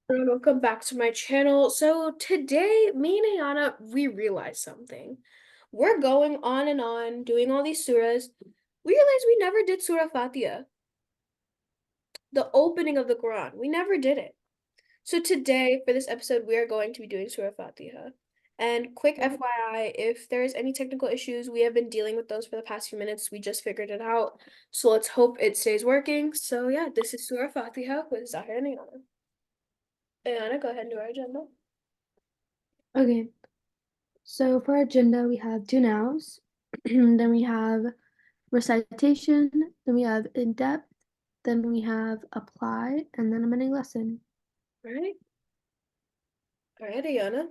And welcome back to my channel. So today, me and Ayana, we realized something. We're going on and on, doing all these surahs. We realized we never did Surah Fatiha, the opening of the Quran. We never did it. So today, for this episode, we are going to be doing Surah Fatiha. And quick FYI, if there's any technical issues, we have been dealing with those for the past few minutes. We just figured it out. So let's hope it stays working. So yeah, this is Surah Fatiha with Zahir and Ayana. Ayana, go ahead and do our agenda. Okay, so for our agenda, we have do nows, then we have recitation, then we have in depth, then we have apply, and then a mini lesson. All right. All right, Ayana.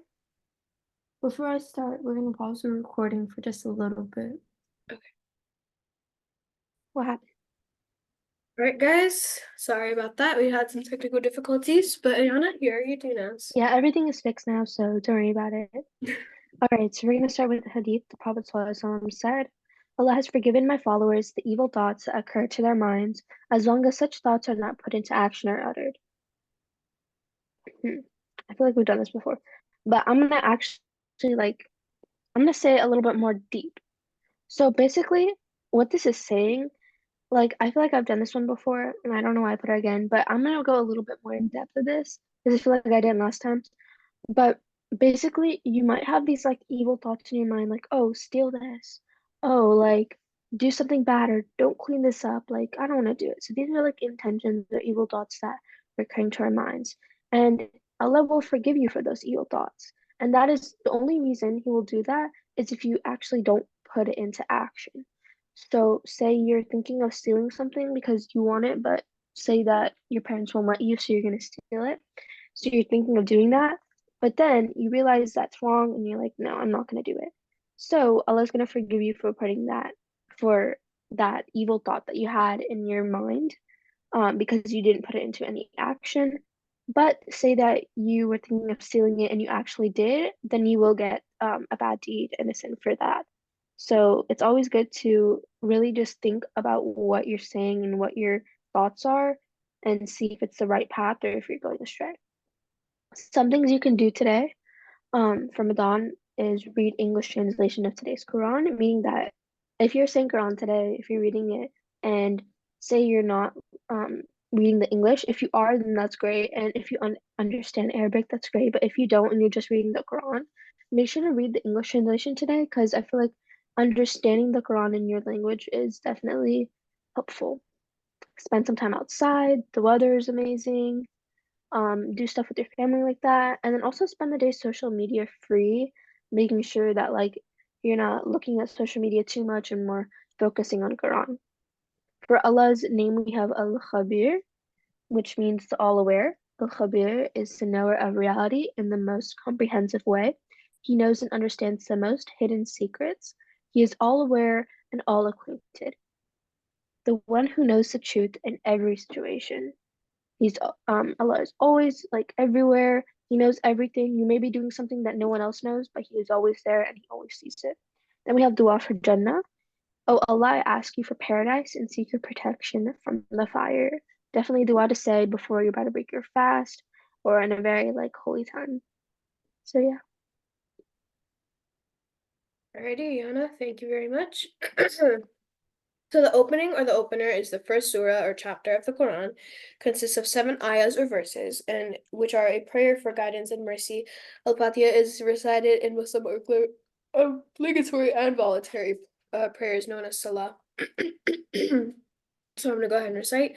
Before I start, we're going to pause the recording for just a little bit. Okay. What happened? All right, guys. Sorry about that. We had some technical difficulties, but Ayana, here are your do nows. Yeah, everything is fixed now, so don't worry about it. All right, so we're going to start with the hadith. The Prophet ﷺ said, Allah has forgiven my followers the evil thoughts that occur to their minds, as long as such thoughts are not put into action or uttered. I feel like we've done this before, but I'm gonna actually I'm gonna say it a little bit more deep. So basically, what this is saying, I feel like I've done this one before, and I don't know why I put it again, but I'm gonna go a little bit more in depth with this because I feel like I did last time. But basically, you might have these like evil thoughts in your mind, like, oh, steal this, oh, like do something bad or don't clean this up. Like, I don't want to do it. So these are like intentions or evil thoughts that are occurring to our minds. And Allah will forgive you for those evil thoughts. And that is the only reason He will do that is if you actually don't put it into action. So, say you're thinking of stealing something because you want it, but say that your parents won't let you, so you're going to steal it. So, you're thinking of doing that, but then you realize that's wrong and you're like, no, I'm not going to do it. So, Allah's going to forgive you for that evil thought that you had in your mind because you didn't put it into any action. But say that you were thinking of stealing it and you actually did, then you will get a bad deed and a sin for that. So it's always good to really just think about what you're saying and what your thoughts are and see if it's the right path or if you're going astray. Some things you can do today for Ramadan is read English translation of today's Quran, meaning that if you're saying Quran today, if you're reading it, and say you're not reading the English, if you are, then that's great. And if you understand Arabic, that's great. But if you don't and you're just reading the Quran, make sure to read the English translation today because I feel like understanding the Quran in your language is definitely helpful. Spend some time outside, the weather is amazing, do stuff with your family like that, and then also spend the day social media free, making sure that you're not looking at social media too much and more focusing on Quran. For Allah's name, we have Al-Khabir, which means the all-aware. Al-Khabir is the knower of reality in the most comprehensive way. He knows and understands the most hidden secrets. He is all aware and all acquainted. The one who knows the truth in every situation. He's Allah is always like everywhere. He knows everything. You may be doing something that no one else knows, but He is always there and He always sees it. Then we have dua for Jannah. Oh Allah, I ask you for paradise and seek your protection from the fire. Definitely dua to say before you're about to break your fast or in a very holy time. So yeah. Alrighty, Ayana, thank you very much. So the opening or the opener is the first surah or chapter of the Quran, consists of 7 ayahs or verses, and which are a prayer for guidance and mercy. Al-Fatiha is recited in Muslim obligatory and voluntary prayers known as Salah. So I'm gonna go ahead and recite.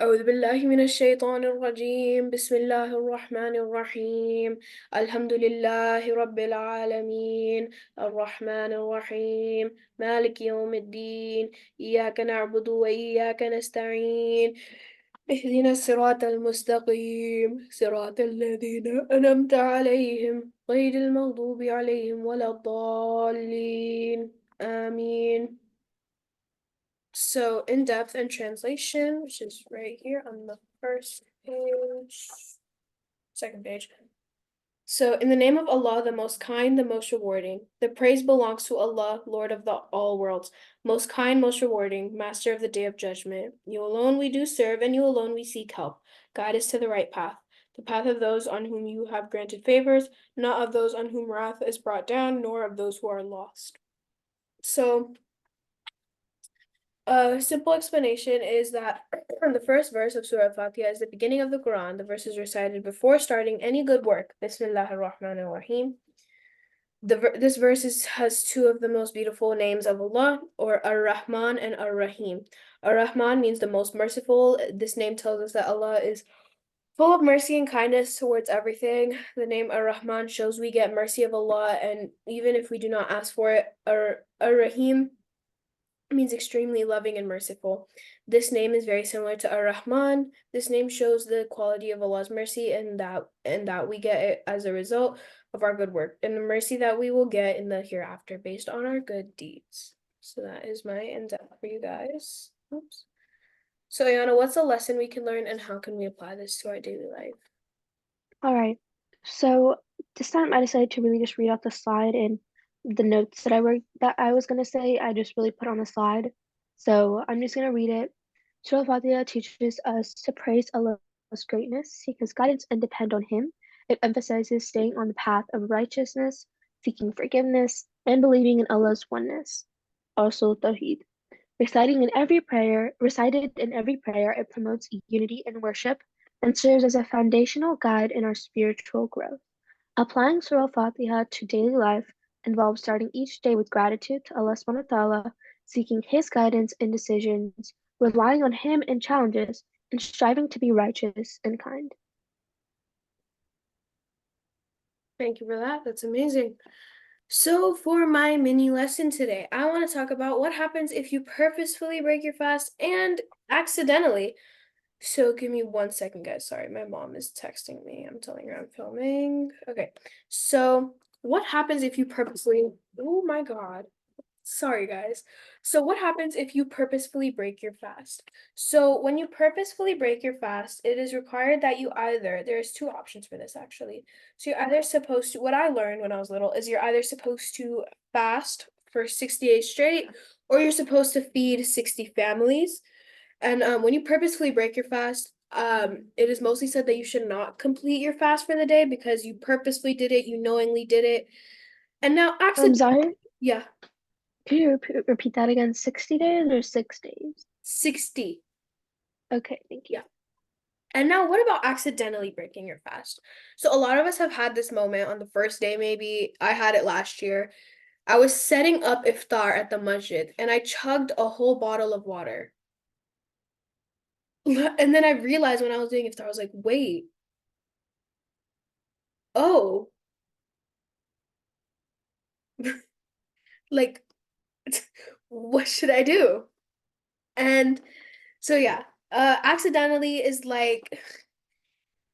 أعوذ بالله من الشيطان الرجيم بسم الله الرحمن الرحيم الحمد لله رب العالمين الرحمن الرحيم مالك يوم الدين إياك نعبد وإياك نستعين اهدنا الصراط المستقيم صراط الذين أنعمت عليهم غير المغضوب عليهم ولا الضالين آمين. So in depth and translation, which is right here on the first page, second page. So in the name of Allah, the most kind, the most rewarding. The praise belongs to Allah, Lord of the all worlds, most kind, most rewarding, master of the day of judgment. You alone we do serve, and you alone we seek help. Guide us to the right path. the path of those on whom you have granted favors, not of those on whom wrath is brought down, nor of those who are lost. So, a simple explanation is that the first verse of Surah Al-Fatiha is the beginning of the Quran. The verse is recited before starting any good work. Bismillahir Rahmanir Rahim. This verse has two of the most beautiful names of Allah, or Ar-Rahman and Ar-Rahim. Ar-Rahman means the most merciful. This name tells us that Allah is full of mercy and kindness towards everything. The name Ar-Rahman shows we get mercy of Allah, and even if we do not ask for it, Ar-Rahim means extremely loving and merciful. This name is very similar to Ar-Rahman. This name shows the quality of Allah's mercy and that we get it as a result of our good work and the mercy that we will get in the hereafter based on our good deeds. So that is my in-depth for you guys. Oops. So Ayana, what's a lesson we can learn and how can we apply this to our daily life? All right. So this time I decided to really just read out the slide and the notes that I was gonna say, I just really put on the slide. So I'm just gonna read it. Surah Al-Fatiha teaches us to praise Allah's greatness, seek His guidance, and depend on Him. It emphasizes staying on the path of righteousness, seeking forgiveness, and believing in Allah's oneness. Also, Tawheed. Recited in every prayer, it promotes unity in worship and serves as a foundational guide in our spiritual growth. Applying Surah Al-Fatiha to daily life involves starting each day with gratitude to Allah subhanahu wa ta'ala, seeking His guidance in decisions, relying on Him in challenges, and striving to be righteous and kind. Thank you for that. That's amazing. So, for my mini lesson today, I want to talk about what happens if you purposefully break your fast and accidentally. So, give me 1 second, guys. Sorry, my mom is texting me. I'm telling her I'm filming. Okay. So, what happens if you purposely, oh my God. Sorry, guys. So, what happens if you purposefully break your fast? So, when you purposefully break your fast, it is required that there's two options for this actually. So, you're either supposed to, what I learned when I was little is you're either supposed to fast for 60 days straight, or you're supposed to feed 60 families. And when you purposefully break your fast, it is mostly said that you should not complete your fast for the day because you purposefully did it, you knowingly did it. And now, actually, Zahir, yeah, could you repeat that again? 60 days or 6 days? 60. Okay, thank you. Yeah. And now, what about accidentally breaking your fast? So, a lot of us have had this moment on the first day, maybe. I had it last year. I was setting up iftar at the masjid and I chugged a whole bottle of water. And then I realized when I was doing iftar, I was like, wait, oh, like, what should I do? And so, yeah, accidentally is like,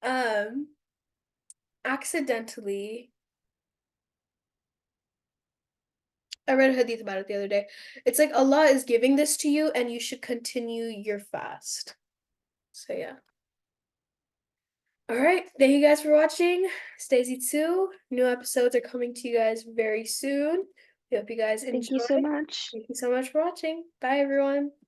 um, accidentally I read a hadith about it the other day. It's like Allah is giving this to you and you should continue your fast. So yeah. All right. Thank you guys for watching. Stacey 2. New episodes are coming to you guys very soon. We hope you guys Thank you enjoy. so much. Thank you so much for watching. Bye everyone.